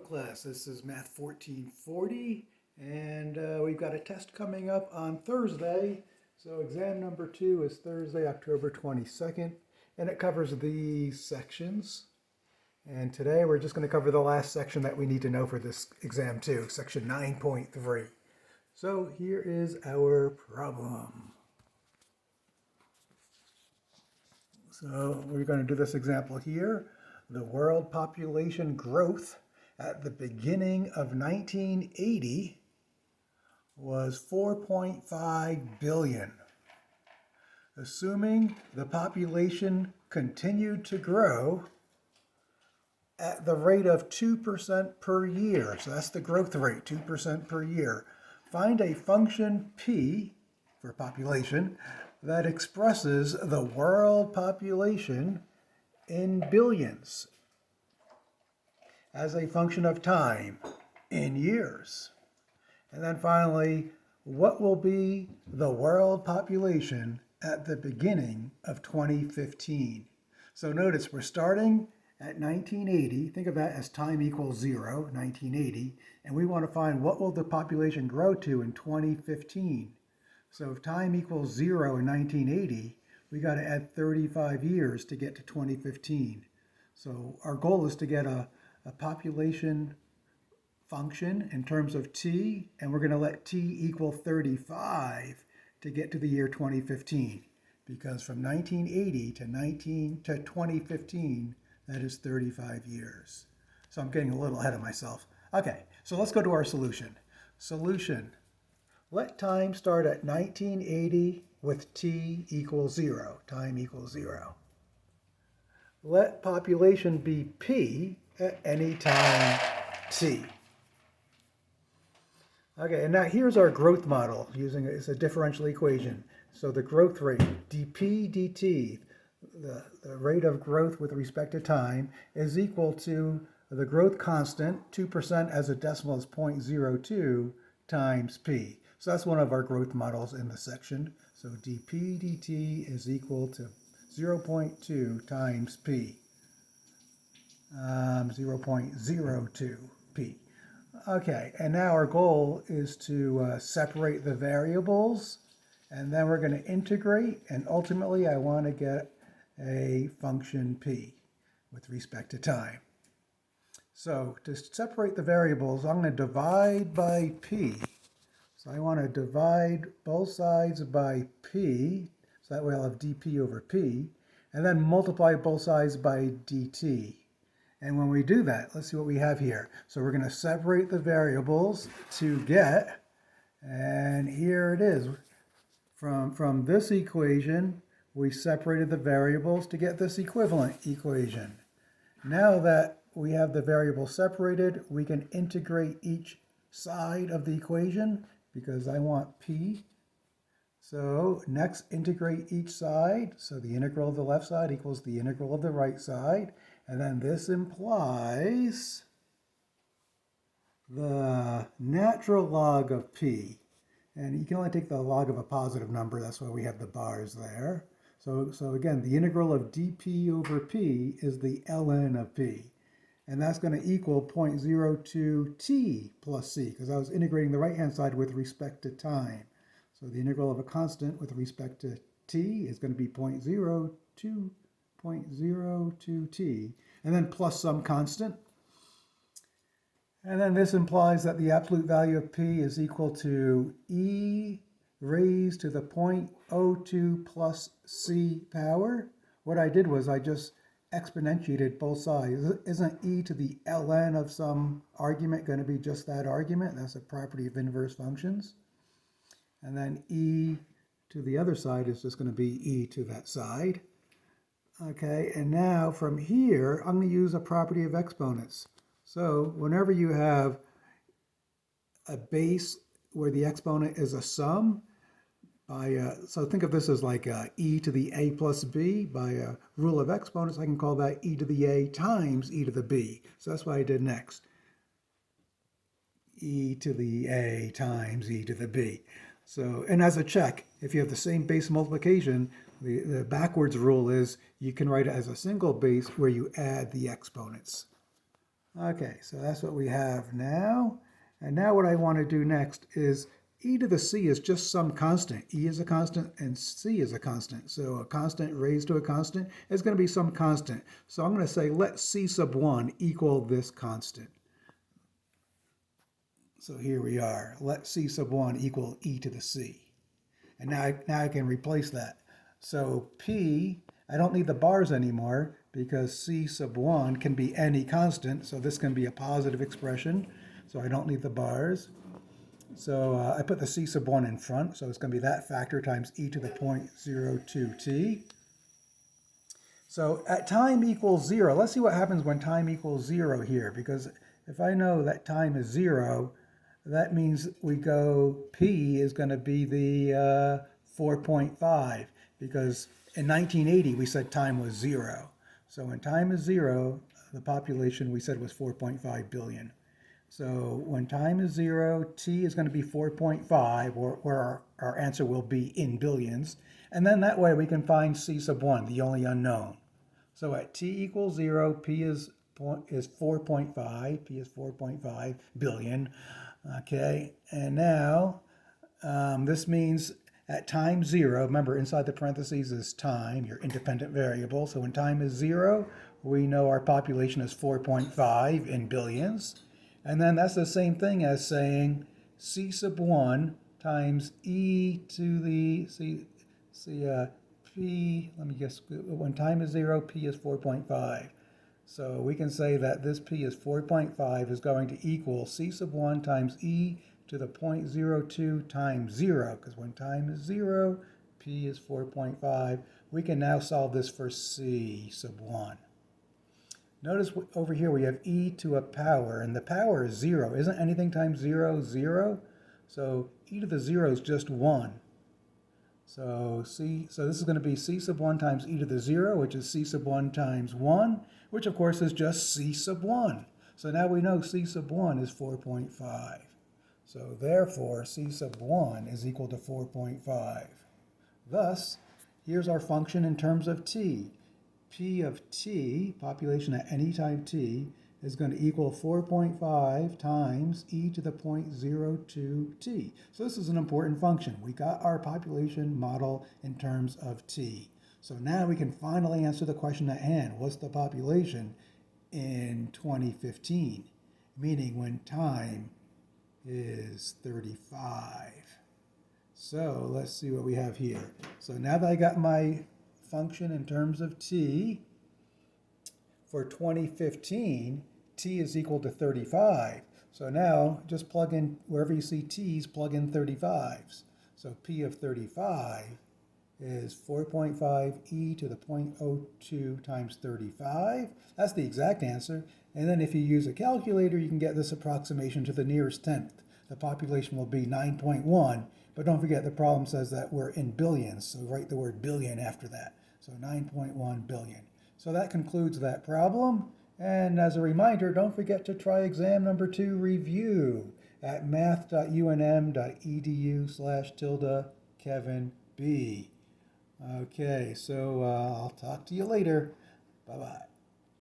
class. This is Math 1440, and we've got a test coming up on Thursday. So exam number 2 is Thursday, October 22nd, and it covers these sections. And today we're just going to cover the last section that we need to know for this exam 2, section 9.3. So here is our problem. So we're going to do this example here. The world population growth at the beginning of 1980 was 4.5 billion. Assuming the population continued to grow at the rate of 2% per year, so that's the growth rate, 2% per year. Find a function p for population that expresses the world population in billions as a function of time in years. And then finally, what will be the world population at the beginning of 2015? So notice we're starting at 1980. Think of that as time equals 0, 1980. And we want to find what will the population grow to in 2015. So if time equals 0 in 1980, we got to add 35 years to get to 2015. So our goal is to get a population function in terms of t, and we're going to let t equal 35 to get to the year 2015. Because from 1980 to 2015, that is 35 years. So I'm getting a little ahead of myself. Okay, so let's go to our solution. Solution. Let time start at 1980 with t equals 0, time equals 0. Let population be p at any time t. Okay, and now here's our growth model using it's a differential equation. So the growth rate, dp dt, the rate of growth with respect to time, is equal to the growth constant, 2% as a decimal is 0.02, times p. So that's one of our growth models in the section. So dp dt is equal to 0.2 times p, 0.02 p. Okay, and now our goal is to separate the variables, and then we're going to integrate, and ultimately I want to get a function p with respect to time. So to separate the variables, I'm going to divide by p. So I want to divide both sides by p, so that way I'll have dp over p, and then multiply both sides by dt. And when we do that, let's see what we have here. So we're going to separate the variables to get, and here it is. From this equation, we separated the variables to get this equivalent equation. Now that we have the variables separated, we can integrate each side of the equation because I want p. So next, integrate each side. So the integral of the left side equals the integral of the right side. And then this implies the natural log of p. And you can only take the log of a positive number. That's why we have the bars there. So again, the integral of dp over p is the ln of p. And that's going to equal 0.02 t plus c, because I was integrating the right-hand side with respect to time. So the integral of a constant with respect to t is going to be 0.02 t, and then plus some constant. And then this implies that the absolute value of p is equal to e raised to the 0.02 plus c power. What I did was I just exponentiated both sides. Isn't e to the ln of some argument going to be just that argument? That's a property of inverse functions. And then e to the other side is just going to be e to that side. Okay, and now from here, I'm going to use a property of exponents. So whenever you have a base where the exponent is a sum, so think of this as like e to the a plus b. By a rule of exponents, I can call that e to the a times e to the b. So that's what I did next. E to the a times e to the b. So, and as a check, if you have the same base multiplication, the backwards rule is you can write it as a single base where you add the exponents. Okay, so that's what we have now. And now what I want to do next is e to the c is just some constant. E is a constant and c is a constant. So a constant raised to a constant is going to be some constant. So I'm going to say let c sub 1 equal this constant. So here we are. Let c sub 1 equal e to the c. And now I can replace that. So p, I don't need the bars anymore because c sub 1 can be any constant. So this can be a positive expression. So I don't need the bars. So I put the c sub 1 in front. So it's going to be that factor times e to the 0.02t. So at time equals 0, let's see what happens when time equals 0 here. Because if I know that time is 0, that means we go, p is going to be the 4.5. Because in 1980, we said time was 0. So when time is 0, the population we said was 4.5 billion. So when time is 0, t is going to be 4.5, or our answer will be in billions. And then that way we can find c sub 1, the only unknown. So at t equals 0, p is 4.5. P is 4.5 billion. Okay, and now this means at time 0, remember inside the parentheses is time, your independent variable. So when time is 0, we know our population is 4.5 in billions. And then that's the same thing as saying c sub 1 times e to the, p, let me guess, when time is 0, p is 4.5. So we can say that this p is 4.5 is going to equal c sub 1 times e to the 0.02 times 0, because when time is 0, p is 4.5. We can now solve this for c sub 1. Notice over here we have e to a power, and the power is 0. Isn't anything times 0, 0? So e to the 0 is just 1. So this is going to be c sub 1 times e to the 0, which is c sub 1 times 1, which of course is just c sub 1. So now we know c sub 1 is 4.5. So therefore, c sub 1 is equal to 4.5. Thus, here's our function in terms of t. P of t, population at any time t, is going to equal 4.5 times e to the 0.02t. So this is an important function. We got our population model in terms of t. So now we can finally answer the question at hand. What's the population in 2015? Meaning when time is 35. So let's see what we have here. So now that I got my function in terms of t, for 2015, t is equal to 35. So now just plug in, wherever you see t's, plug in 35s. So p of 35 is 4.5 e to the 0.02 times 35. That's the exact answer. And then if you use a calculator, you can get this approximation to the nearest tenth. The population will be 9.1, but don't forget the problem says that we're in billions, so write the word billion after that. So 9.1 billion. So that concludes that problem. And as a reminder, don't forget to try exam number 2 review at math.unm.edu/KevinB. Okay, so I'll talk to you later. Bye-bye.